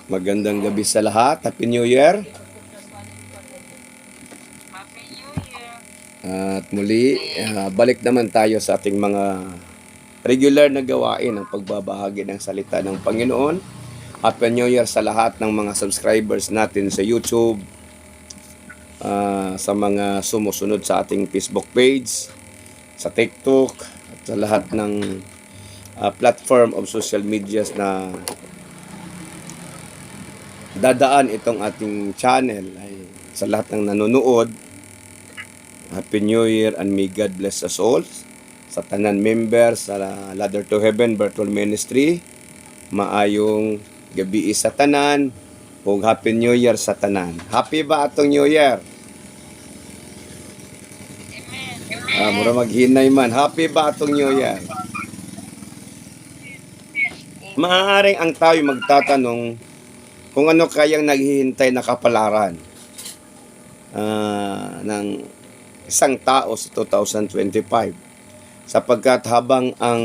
Magandang gabi sa lahat. Happy New Year. Happy New Year. At muli, balik naman tayo sa ating mga regular na gawain ng pagbabahagi ng salita ng Panginoon. Happy New Year sa lahat ng mga subscribers natin sa YouTube, sa mga sumusunod sa ating Facebook page, sa TikTok, at sa lahat ng platform of social medias na dadaan itong ating channel. Ay sa lahat ng nanonood, Happy New Year and may God bless us all. Sa tanan members sa Ladder to Heaven Virtual Ministry, maayong gabi sa tanan ug Happy New Year sa tanan. Happy ba atong New Year? Amen. Mura maghinay man. Happy ba atong New Year? Maaaring ang tayo magtatanong kung ano kayang naghihintay na kapalaran ng isang tao sa 2025, sapagkat habang ang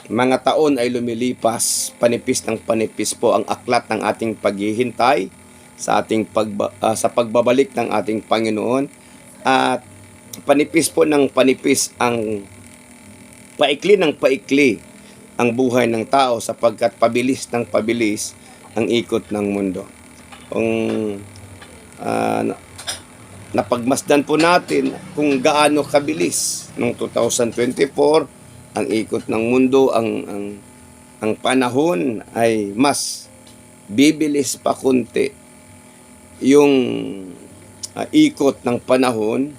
mga taon ay lumilipas, panipis ng panipis po ang aklat ng ating paghihintay sa ating sa pagbabalik ng ating Panginoon, at panipis po ng panipis ang paikli ng paikli ang buhay ng tao, sapagkat pabilis ng pabilis ang ikot ng mundo. Kung napagmasdan po natin kung gaano kabilis noong 2024 ang ikot ng mundo, ang panahon ay mas bibilis pa kunti yung ikot ng panahon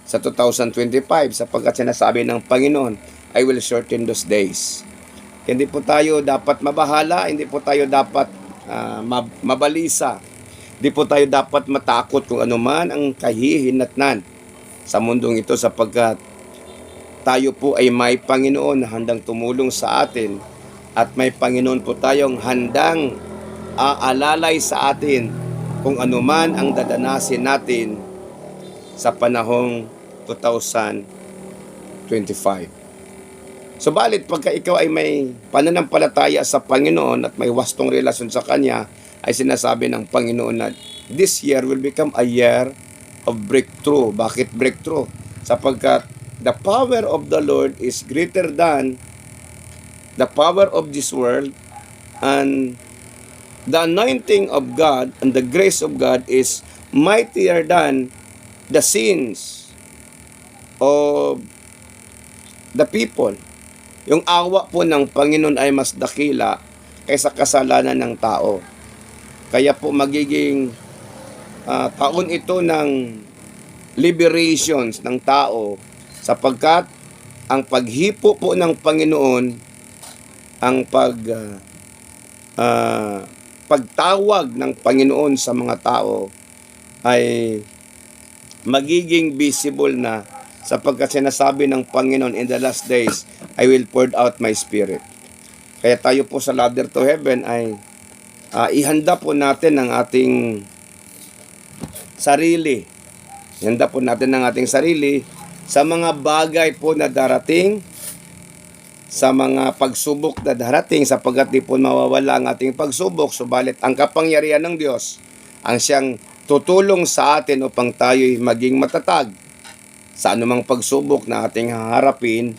sa 2025, sapagkat sinasabi ng Panginoon, I will shorten those days. Hindi po tayo dapat mabahala, hindi po tayo dapat mabalisa, hindi po tayo dapat matakot kung ano man ang kahihinatnan sa mundong ito, sapagkat tayo po ay may Panginoon na handang tumulong sa atin, at may Panginoon po tayong handang aalalay sa atin kung ano man ang dadanasin natin sa panahong 2025. Subalit pagka ikaw ay may pananampalataya sa Panginoon at may wastong relasyon sa Kanya, ay sinasabi ng Panginoon na this year will become a year of breakthrough. Bakit breakthrough? Sapagkat the power of the Lord is greater than the power of this world, and the anointing of God and the grace of God is mightier than the sins of the people. Yung awa po ng Panginoon ay mas dakila kaysa kasalanan ng tao. Kaya po magiging taon ito ng liberations ng tao, sapagkat ang paghipo po ng Panginoon, ang pagtawag ng Panginoon sa mga tao ay magiging visible na, sapagkat sinasabi ng Panginoon, in the last days, I will pour out my spirit. Kaya tayo po sa Ladder to Heaven ay ihanda po natin ang ating sarili. Ihanda po natin ang ating sarili sa mga bagay po na darating, sa mga pagsubok na darating, sapagkat di po mawawala ang ating pagsubok. Subalit ang kapangyarihan ng Diyos ang siyang tutulong sa atin upang tayo'y maging matatag sa anumang pagsubok na ating haharapin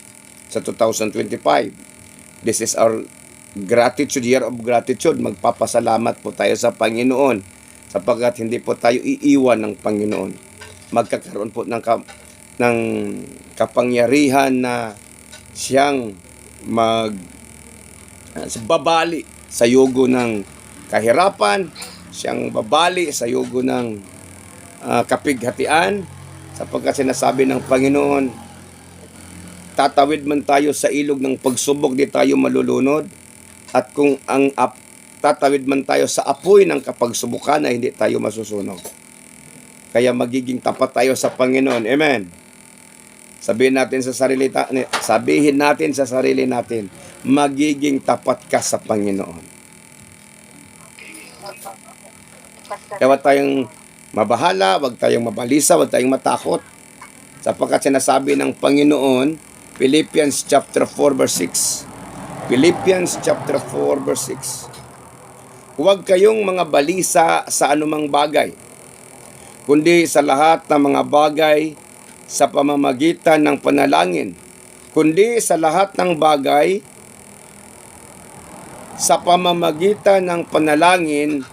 sa 2025. This is our gratitude, year of gratitude. Magpapasalamat po tayo sa Panginoon, sapagkat hindi po tayo iiwan ng Panginoon. Magkakaroon po ng kapangyarihan na siyang babali sa yugo ng kahirapan, siyang babali sa yugo ng kapighatian, sapagkat sinasabi ng Panginoon, tatawid man tayo sa ilog ng pagsubok, di tayo malulunod. At kung tatawid man tayo sa apoy ng kapagsubukan, ay hindi tayo masusunog. Kaya magiging tapat tayo sa Panginoon. Amen. Sabihin natin sa sarili natin, magiging tapat ka sa Panginoon. Kaya wag tayong mabahala, wag tayong mabalisa, wag tayong matakot, sapagkat sinasabi ng Panginoon, Philippians chapter 4 verse 6, Philippians chapter 4 verse 6. Huwag kayong mga balisa sa anumang bagay, kundi sa lahat ng mga bagay sa pamamagitan ng panalangin, kundi sa lahat ng bagay sa pamamagitan ng panalangin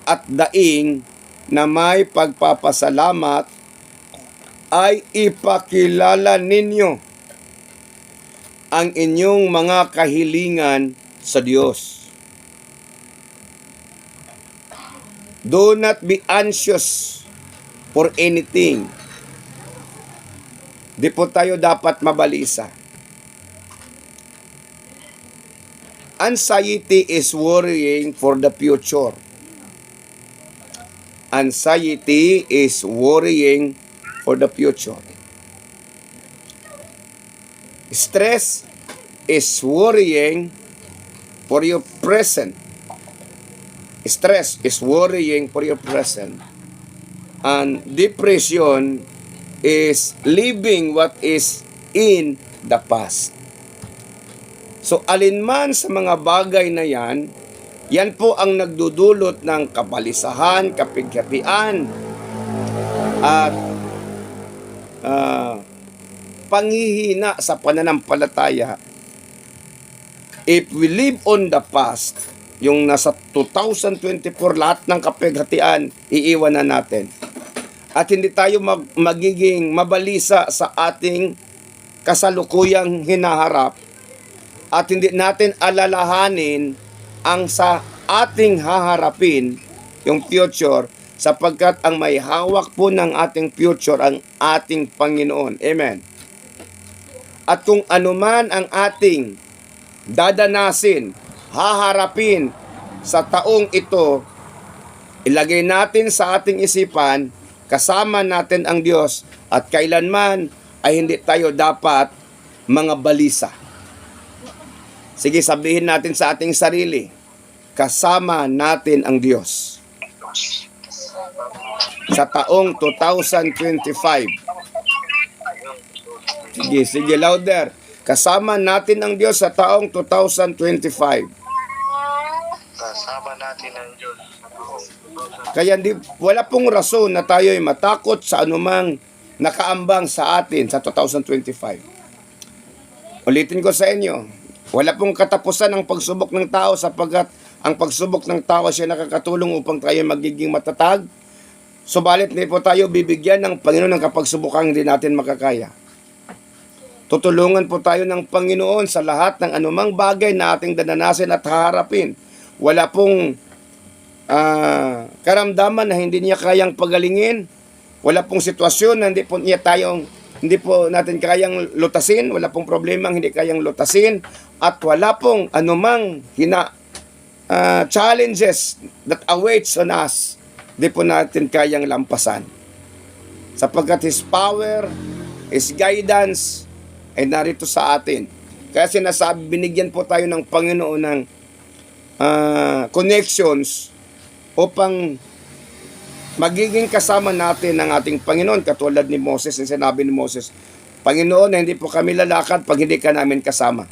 at daing na may pagpapasalamat ay ipakilala ninyo ang inyong mga kahilingan sa Diyos. Do not be anxious for anything. Di po tayo dapat mabalisa. Anxiety is worrying for the future. Anxiety is worrying for the future. Stress is worrying for your present. Stress is worrying for your present. And depression is living what is in the past. So, alinman sa mga bagay na yan, yan po ang nagdudulot ng kabalisahan, kapighatian, at panghihina sa pananampalataya. If we live on the past, yung nasa 2024, lahat ng kapighatian, iiwan na natin. At hindi tayo magiging mabalisa sa ating kasalukuyang hinaharap, at hindi natin alalahanin ang sa ating haharapin, yung future, sapagkat ang may hawak po ng ating future ang ating Panginoon. Amen. At kung anuman ang ating dadanasin, haharapin sa taong ito, ilagay natin sa ating isipan, kasama natin ang Diyos, at kailanman ay hindi tayo dapat mga balisa. Sige, sabihin natin sa ating sarili, kasama natin ang Diyos. Sa taong 2025. Sige, louder. Kasama natin ang Diyos sa taong 2025. Kasama natin ang Diyos sa taong 2025. Kaya wala pong rason na tayo ay matakot sa anumang nakaambang sa atin sa 2025. Ulitin ko sa inyo, wala pong katapusan ang pagsubok ng tao sapagkat ang pagsubok ng tao siya nakakatulong upang tayo magiging matatag. Subalit hindi po tayo bibigyan ng Panginoon ng kapagsubukang hindi natin makakaya. Tutulungan po tayo ng Panginoon sa lahat ng anumang bagay na ating dadanasin at haharapin. Wala pong karamdaman na hindi niya kayang pagalingin. Wala pong sitwasyon na hindi po natin kayang lutasin. Wala pong problema hindi kayang lutasin. At wala pong anumang challenges that awaits on us. Hindi po natin kayang lampasan. Sapagkat His power, His guidance ay narito sa atin. Kaya sinasabi, binigyan po tayo ng Panginoon ng connections upang magiging kasama natin ng ating Panginoon. Katulad ni Moses, yung sinabi ni Moses, Panginoon, hindi po kami lalakad pag hindi ka namin kasama.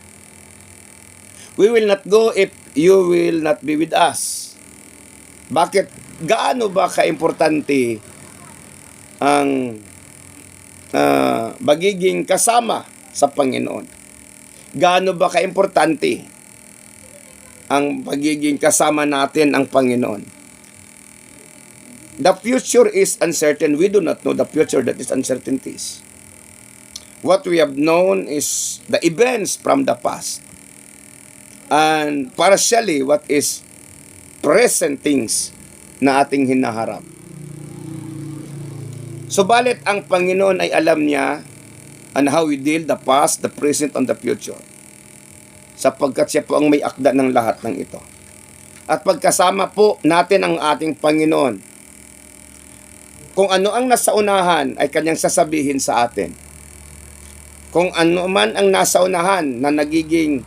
We will not go if you will not be with us. Bakit? Gaano ba kaimportante ang magiging kasama sa Panginoon? Gaano ba kaimportante ang pagiging kasama natin ang Panginoon? The future is uncertain. We do not know the future, that is uncertainties. What we have known is the events from the past. And partially, what is present things na ating hinaharap. Subalit ang Panginoon ay alam niya on how we deal the past, the present, and the future. Sapagkat siya po ang may akda ng lahat ng ito. At pagkasama po natin ang ating Panginoon, kung ano ang nasa unahan ay kanyang sasabihin sa atin. Kung ano man ang nasa unahan na nagiging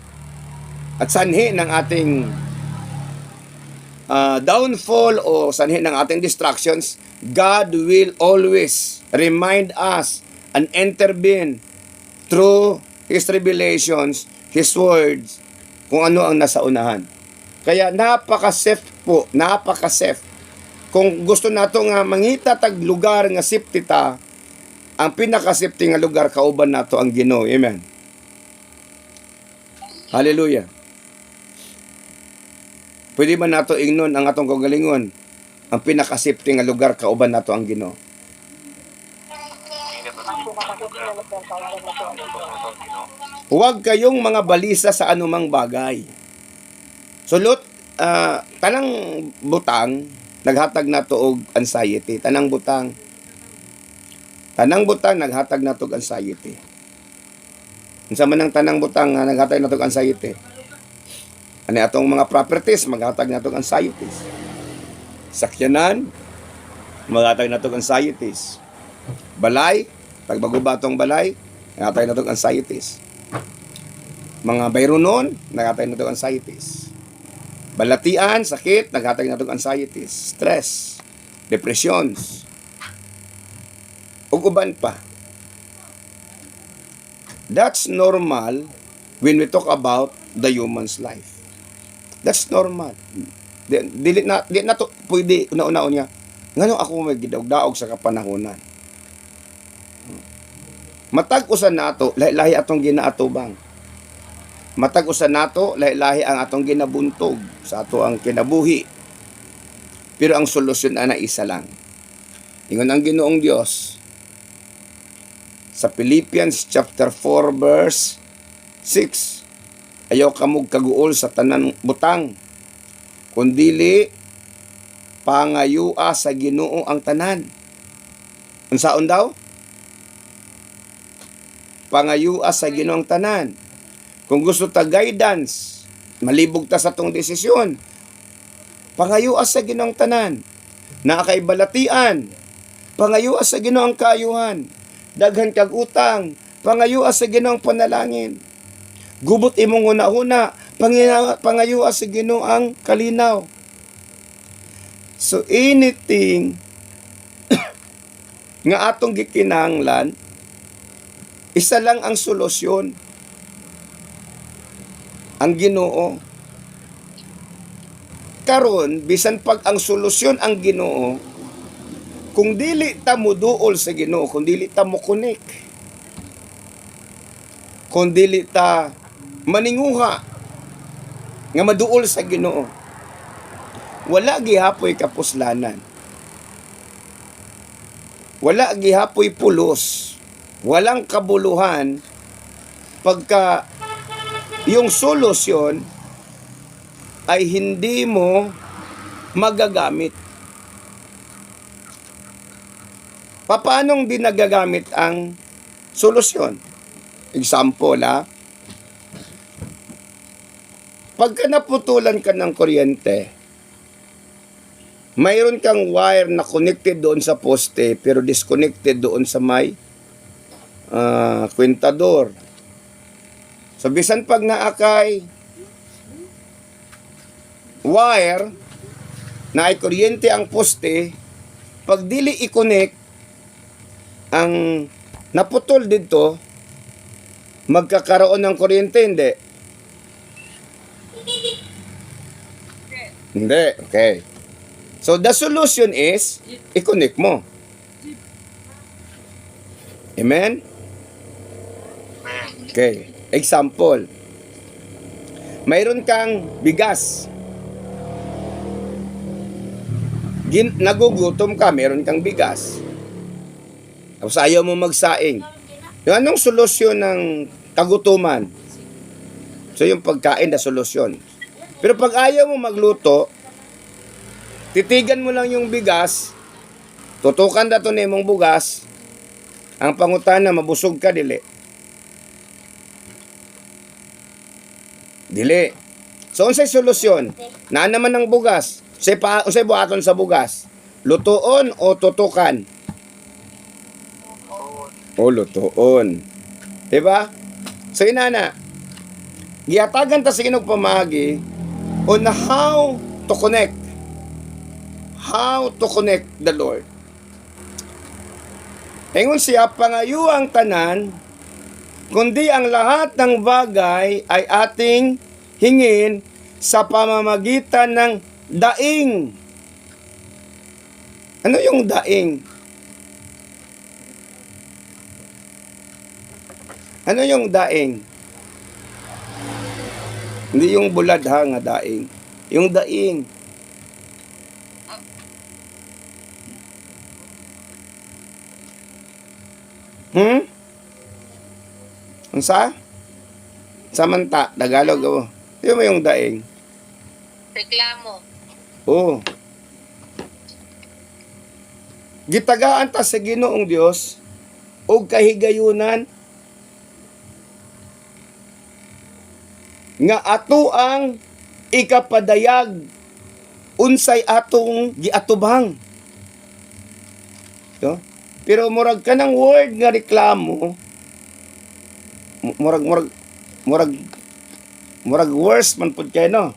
at sanhi ng ating downfall o sanhi ng ating distractions, God will always remind us and intervene through His revelations, His words, kung ano ang nasa unahan. Kaya napaka-safe po, napaka-safe. Kung gusto nato nga mangita tag lugar nga safety ta, ang pinaka-safety nga lugar kauban nato ang Ginoo. Amen. Hallelujah. Pwede ba nato ingnon ang atong kagalingon? Ang pinaka-safety nga lugar kauban nato ang Ginoo. Huwag kayong mga balisa sa anumang bagay. Sulot, tanang butang, naghatag na to og anxiety. Tanang butang, naghatag na to og anxiety. Unsa man ang tanang butang nga naghatag na to og anxiety? Ani atong mga properties, maghatag na to og anxieties. Sakyanan, maghatag na to og anxieties. Balay, pagbago ba itong balay, naghatag na to og anxieties. Mga bayronon, naghatag na to og anxieties. Balatian, sakit, naghatag na to og anxieties. Stress, depressions, ug uban pa. That's normal when we talk about the human's life. That's normal. Di na to pwede una-una niya. Ngano ako may gidaog-daog sa kapanahonan. Matag usan nato lahi atong ginaatubang. Matag usan nato lahi ang atong ginabuntog sa ato ang kinabuhi. Pero ang solusyon ana isa lang. Ingon ang Ginoong Dios sa Philippians chapter 4 verse 6. Ayaw kamog kaguol sa tanan butang, kundili pangayua sa Ginoo ang tanan. Unsaon daw? Pangayua sa Ginoo ang tanan. Kung gusto ta guidance, malibog ta sa tong desisyon, pangayua sa Ginoo ang tanan. Naa kay balatian, pangayua sa Ginoo ang kaayuhan. Daghan kag utang, pangayua sa Ginoo ang panalangin. Gubot imong una-una, pangayua sa Ginoo ang kalinaw. So anything nga atong gikinahanglan, isa lang ang solusyon. Ang Ginoo. Karon bisan pag ang solusyon ang Ginoo, kung dili ta muduol sa Ginoo, kung dili ta mo connect, kung dili ta maninguha nga maduol sa Ginoo, wala gihapoy kapuslanan, wala gihapoy pulos, walang kabuluhan pagka yung solusyon ay hindi mo magagamit. Paanong di nagagamit ang solusyon? Example, pagka naputulan ka ng kuryente, mayroon kang wire na connected doon sa poste pero disconnected doon sa may kwentador. So, bisan pag naakay wire na ay kuryente ang poste, pag dili i-connect ang naputol dito, magkakaroon ng kuryente, hindi? Hindi, okay. So, the solution is, i-connect mo. Amen? Okay. Example. Mayroon kang bigas. Nagugutom ka, mayroon kang bigas. Tapos ayaw mo magsaing. Yung anong solusyon ng kagutuman? So, yung pagkain na solusyon. Pero pag ayaw mo magluto, titigan mo lang yung bigas, tutukan dato na imong bugas, ang pangutana, mabusog ka, dili. Dili. So, unsay solusyon? Na naman ang bugas. Unsay buhaton sa bugas? Lutuon o tutukan? O lutuon. Diba? So, inana, giyatagan ta sa Ginoo pamagi on how to connect. How to connect the Lord. Ingon siya, pangayo ang tanan, kundi ang lahat ng bagay ay ating hingin sa pamamagitan ng daing. Ano yung daing? Ano yung daing? Hindi yung bulad ha, nga daing. Yung daing. Unsa? Samanta, Tagalog ako. Yung mo yung daing. Reklamo. Oo. Gitagaan ta sa Ginoong Dios og kahigayunan nga ato ang ikapadayag unsay atong giatubang. No? Pero murag ka ng word nga reklamo, murag worse man pud kay no.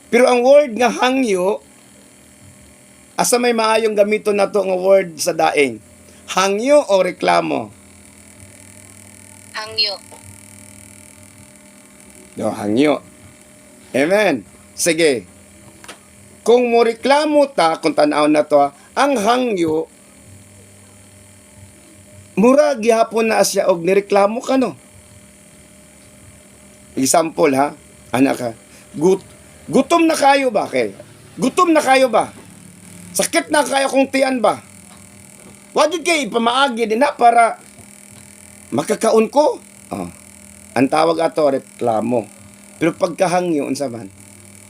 Pero ang word nga hangyo, asa may maayong gamiton nato nga word sa daing? Hangyo o reklamo? Hangyo. No, hangyo. Amen. Sige. Kung mo reklamo ta, kung tanaw na to, ang hangyo, mura gihapon na siya og nireklamo ka no. Example ha, anak ka. Gutom na kayo ba kay? Gutom na kayo ba? Sakit na kayo kung tiyan ba? Wadi kay pamaagi din na para makakaon ko. Oh. Ang tawag ato reklamo. Pero pagkahangyo unsa man?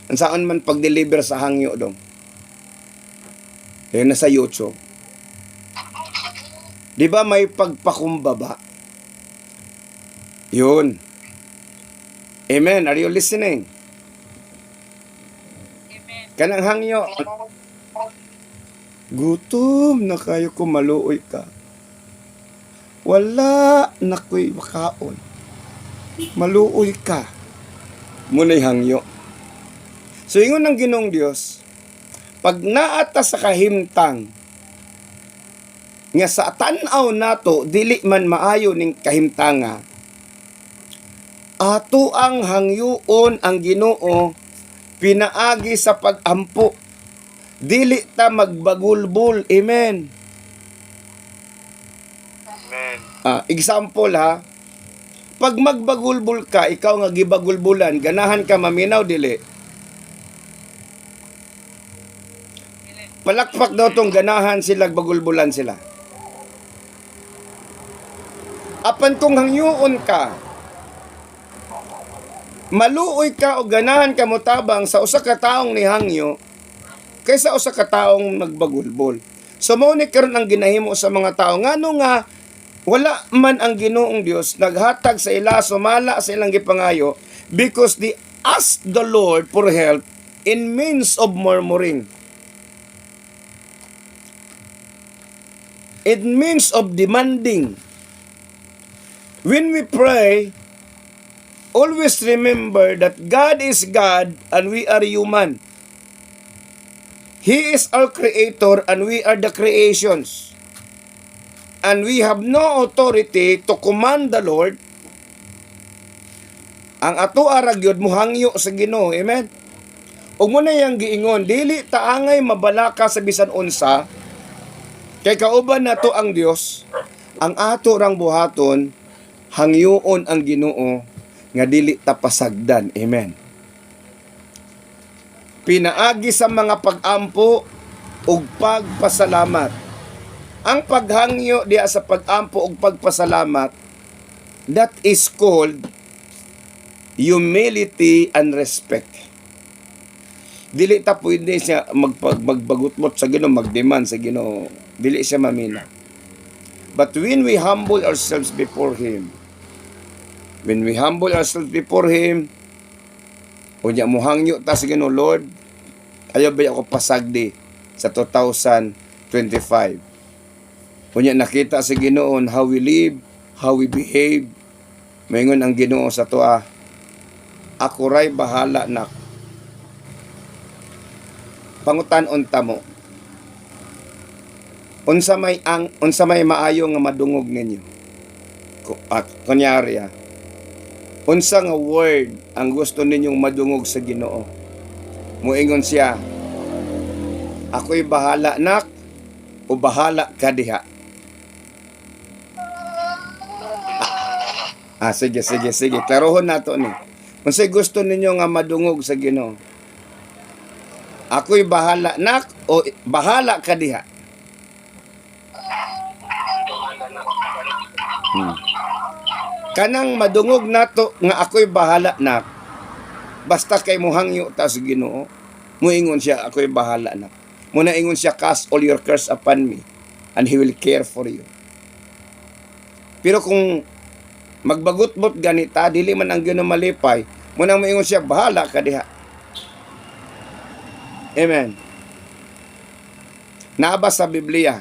Unsaan man pag-deliver sa hangyo dong? Ayun na sa YouTube. Di ba may pagpakumbaba? Yun. Amen. Are you listening? Amen. Kanang hangyo. Gutom na kayo kung maluoy ka. Wala na ko'y makaon. Maluoy ka. Muna'y hangyo. So, ingon ng Ginoong Diyos, pag naata sa kahimtang, nga sa tanaw nato, dili man maayo ning kahimtanga, ato ang hangyoon ang Ginoo, pinaagi sa pagampo. Dili ta magbagulbol. Amen. Amen. Example ha, pag magbagulbol ka, ikaw nga gibagulbulan, ganahan ka maminaw, dili. Palakpak daw tong ganahan sila, bagulbulan sila. Apan kung hangyoon ka, maluoy ka o ganahan ka mo tabang sa usa ka taong ni hangyo, kaysa usa ka taong nagbagulbol. So mo ni karon ang ginahimo sa mga tao ngano nga wala man ang Ginoong Dios naghatag sa ila sumala sa ilang gipangayo because they ask the Lord for help in means of murmuring. It means of demanding. When we pray, always remember that God is God and we are human. He is our creator and we are the creations. And we have no authority to command the Lord. Ang ato aragyod muhangyo sa Ginoo. Amen? Ug mo na yang giingon, dili taangay mabalaka sa bisan unsa, kay kauban nato ang Dios, ang ato rang buhaton, hangyoon ang Ginoo nga dili ta pasagdan. Amen. Pinaagi sa mga pag-ampo ug pagpasalamat. Ang paghangyo diya sa pag-ampo ug pagpasalamat, that is called humility and respect. Dili ta pwede siya magbagutmot sa Ginoo, magdemand sa Ginoo. Dili siya mamina. But when we humble ourselves before Him, unya mo hangyo ta sa Ginoo, Lord, ayaw ba ako pasagdi sa 2025. Unya nakita sa Ginoo how we live, how we behave. Maingon ang Ginoo sa tuwa, ako ray bahala na. Pangutan-on ta mo. Unsa may maayo nga madungog ninyo. At kunyari Unsa nga word ang gusto ninyong madungog sa Ginoo? Muingon siya, ako'y bahala nak, o bahala ka diha. Sige. Klarohon nato ni. Unsay gusto ninyo nga madungog sa Ginoo? Ako'y bahala nak, o bahala ka diha. Kanang madungog nato nga ako'y bahala nak, basta kay mohangyo ta sa Ginoo, muingon siya, ako'y bahala nak. Muna ingon siya, cast all your cares upon me, and He will care for you. Pero kung magbagot-bot ganita, dili man ang Ginoo malipay, muna moingon siya, bahala ka diha. Amen. Naaba sa Biblia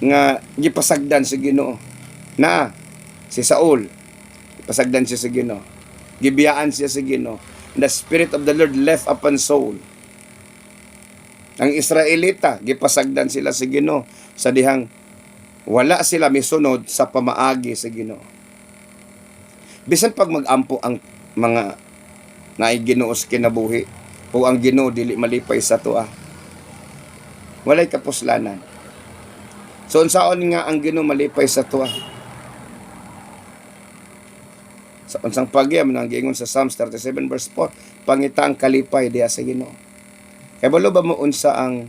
nga gipasagdan si Ginoo na si Saul, gipasagdan siya sa Ginoo, gibiyaan siya sa Ginoo. The Spirit of the Lord left upon Saul. Ang Israelita, gipasagdan sila sa Ginoo sa dihang wala sila misunod sa pamaagi sa Ginoo. Bisan pag magampo ang mga naay Ginoo sa kinabuhi, o ang Ginoo dili malipay sa tuwa, walay kapuslanan. So unsaon nga ang Ginoo malipay sa tuwa? Sa unsang pagyam nang giingon sa Psalms 37 verse 4, pangita ang kalipay diha sa Ginoo. Kay balo ba mo unsa ang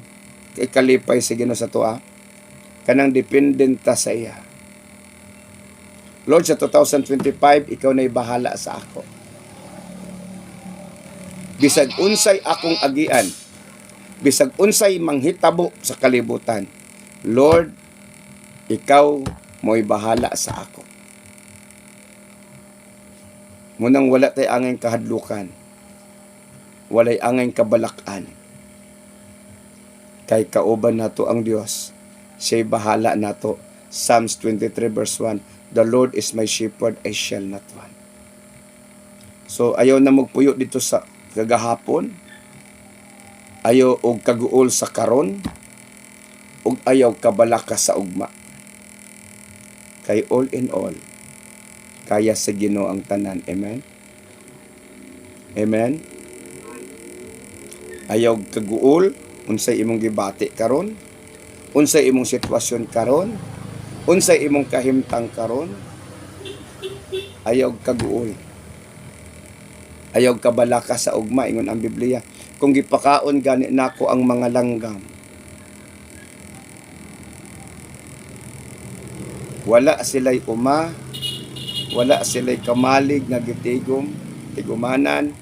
kalipay sa Ginoo sa tuwa? Kanang dependenta sa iya. Lord, sa 2025 ikaw na'y bahala sa ako. Bisag unsay akong agian, bisag unsay manghitabo sa kalibutan, Lord, ikaw mo'y bahala sa ako. Munang wala tay angay kahadlukan, walay angay kabalakan. Kay kauban nato ang Dios, siya'y bahala nato. Psalms 23 verse 1, the Lord is my shepherd, I shall not want. So ayaw na magpuyo dito sa kagahapon, ayaw og kaguol sa karon, ug ayaw kabalaka sa ugma. Kay all in all, kaya sa Ginoo ang tanan. Amen? Amen? Ayaw kaguol, unsay imong gibati karon, unsay imong sitwasyon karon, unsay imong kahimtang karon, ayaw kaguol. Ayaw kabalaka sa ugma, ingon ang Biblia. Kung gipakaon gani nako ang mga langgam, wala sila'y uma, wala sila'y kamalig nga gitigom, tigumanan,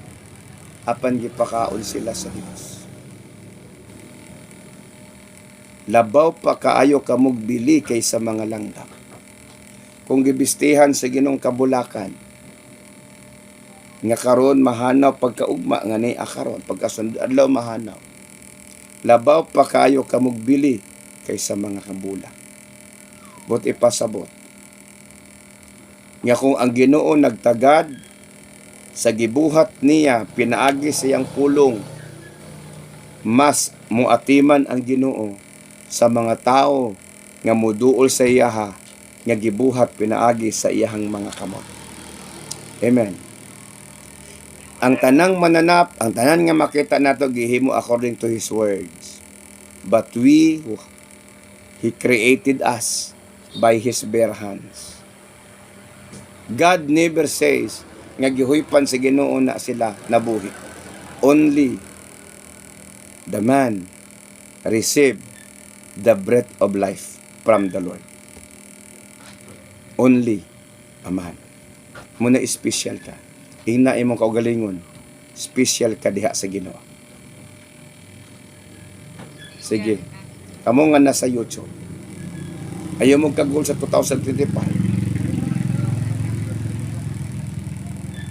apan gipakaon sila sa Dios. Labaw pa kaayo kamog bili kaysa mga langgam. Kung gibistihan sa Ginong kabulakan, nga karon mahanaw pagkaugma nga ni akaron, pagkasunod adlaw mahanaw. Labaw pa kaayo kamog bili kaysa mga kabula. But ipasabot nga kung ang Ginoo nagtagad sa gibuhat niya, pinaagi siyang pulong, mas muatiman ang Ginoo sa mga tao nga muduol sa iyaha nga gibuhat pinaagi sa iyahang mga kamot. Amen. Ang tanang mananap, ang tanan nga makita nato gihimo according to His words. But He created us by His bare hands. God never says nga gihuypan sa Ginoo na sila nabuhi. Only the man receive the breath of life from the Lord. Only a man. Muna special ka. Ina imong kaugalingon, special ka diha sa Ginoo. Sige. Kamo nga nasa YouTube, ayaw mo kagul sa 2025.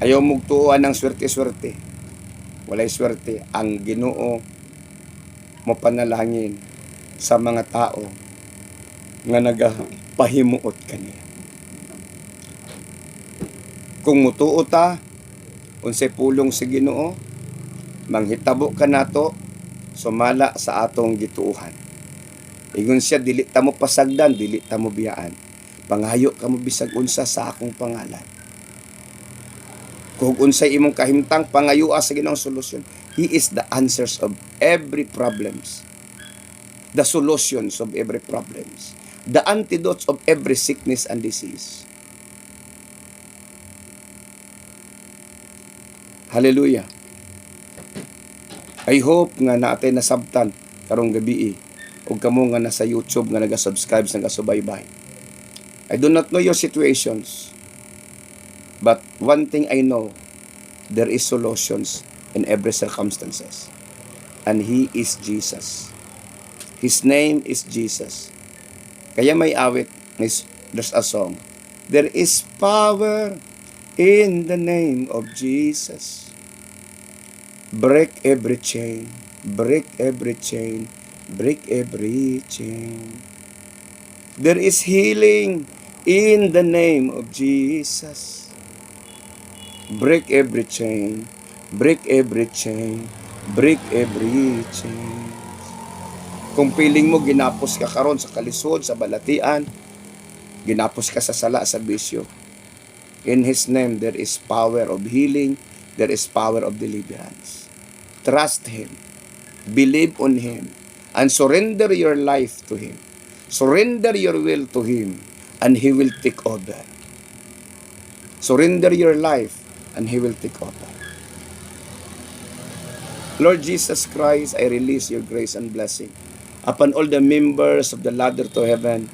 Ayaw mo tuuan ng swerte-swerte. Walay swerte. Ang Ginoo mo panalangin sa mga tao nga nagapahimuot kaniya. Kung mutuo ta, unsay pulong sa Ginoo, manghitabo ka nato, sumala sa atong gituuhan. Ingon siya, dili ta mo pasagdan, dili ta mo biyaan. Pangayo ka mo bisag unsa sa akong pangalan. Kung unsay imong kahimtang, pangayua sa Ginoong solusyon. He is the answers of every problems. The solutions of every problems. The antidotes of every sickness and disease. Hallelujah. I hope nga natin nasabtan karong gabi ug kamo nga nasa YouTube nga naga-subscribe sa nagasubaybay. I do not know your situations, but one thing I know, there is solutions in every circumstances. And He is Jesus. His name is Jesus. Kaya may awit, there's a song. There is power in the name of Jesus. Break every chain, break every chain, break every chain. There is healing in the name of Jesus. Break every chain, break every chain, break every chain. Kung piling mo ginapos ka karon sa kalisod, sa balatian, ginapos ka sa sala, sa bisyo, in His name there is power of healing, there is power of deliverance. Trust Him, believe on Him, and surrender your life to Him. Surrender your will to Him, and He will take over. Surrender your life, and He will take over. Lord Jesus Christ, I release your grace and blessing upon all the members of the ladder to heaven,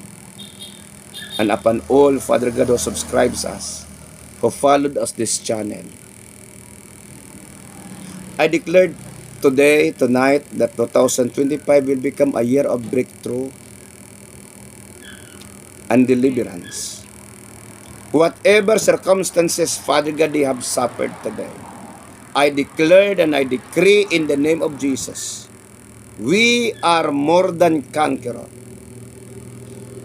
and upon all, Father God, who subscribes us, who followed us this channel. I declared today, tonight, that 2025 will become a year of breakthrough and deliverance. Whatever circumstances, Father God, they have suffered today, I declared and I decree in the name of Jesus, we are more than conquerors.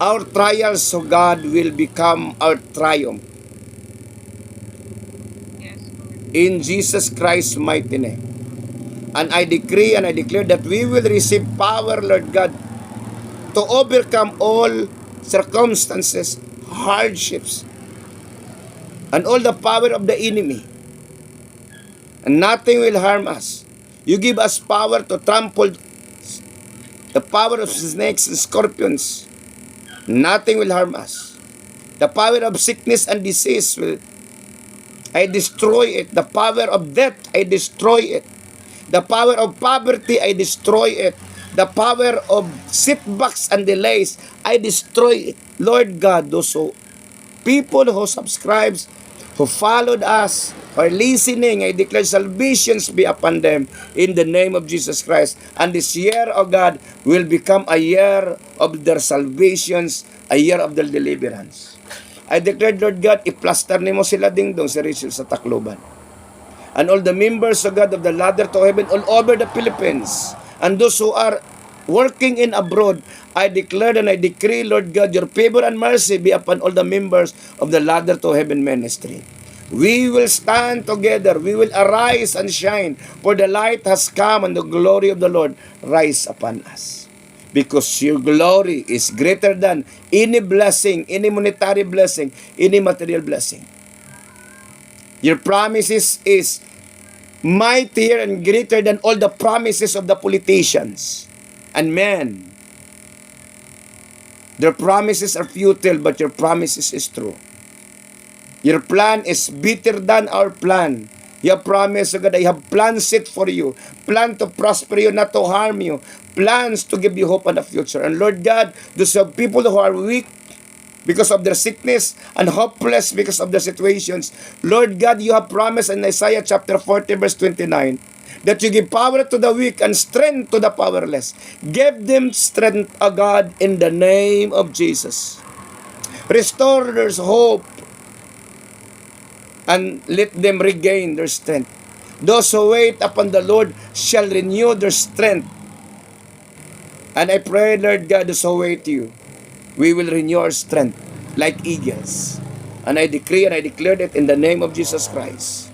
Our trials, so God, will become our triumph. In Jesus Christ's mighty name. And I decree and I declare that we will receive power, Lord God, to overcome all circumstances, hardships, and all the power of the enemy. And nothing will harm us. You give us power to trample the power of snakes and scorpions. Nothing will harm us. The power of sickness and disease I destroy it. The power of death, I destroy it. The power of poverty, I destroy it. The power of setbacks and delays, I destroy it. Lord God, those people who subscribes, who followed us, or listening, I declare salvations be upon them in the name of Jesus Christ. And this year, oh God, will become a year of their salvations, a year of their deliverance. I declare, Lord God, i-plaster nimo sila dingdong si Rachel sa Tacloban. And all the members, O God, of the ladder to heaven all over the Philippines, and those who are working in abroad, I declare and I decree, Lord God, your favor and mercy be upon all the members of the ladder to heaven ministry. We will stand together. We will arise and shine, for the light has come and the glory of the Lord rise upon us. Because your glory is greater than any blessing, any monetary blessing, any material blessing. Your promises is mightier and greater than all the promises of the politicians and men. Their promises are futile, but your promises is true. Your plan is better than our plan. You have promised, oh God, I have plans set for you. Plan to prosper you, not to harm you. Plans to give you hope in the future. And Lord God, those people who are weak because of their sickness and hopeless because of their situations, Lord God, you have promised in Isaiah chapter 40 verse 29 that you give power to the weak and strength to the powerless. Give them strength, O God, in the name of Jesus. Restore their hope and let them regain their strength. Those who wait upon the Lord shall renew their strength. And I pray, Lord God, those who wait you, we will renew our strength like eagles. And I decree and I declare it in the name of Jesus Christ.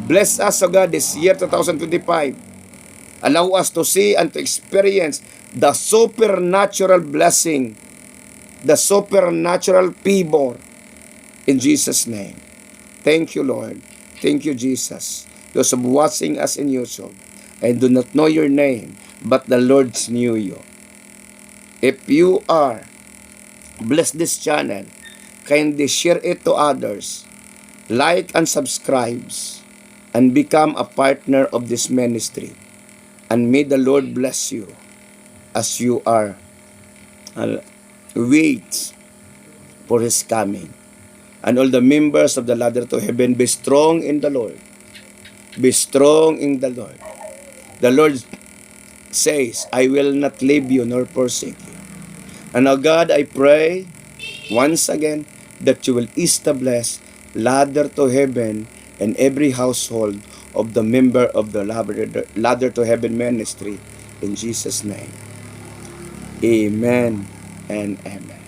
Bless us, O God, this year 2025. Allow us to see and to experience the supernatural blessing the supernatural favor in Jesus' name. Thank you, Lord. Thank you, Jesus. Those of watching us in YouTube, I do not know your name, but the Lord knew you. If you are bless this channel, kindly share it to others, like and subscribes, and become a partner of this ministry. And may the Lord bless you as you are wait for His coming. And all the members of the ladder to heaven, be strong in the Lord. Be strong in the Lord. The Lord says, I will not leave you nor forsake you. And now, God, I pray once again that you will establish ladder to heaven in every household of the member of the ladder to heaven ministry. In Jesus' name. Amen and amen.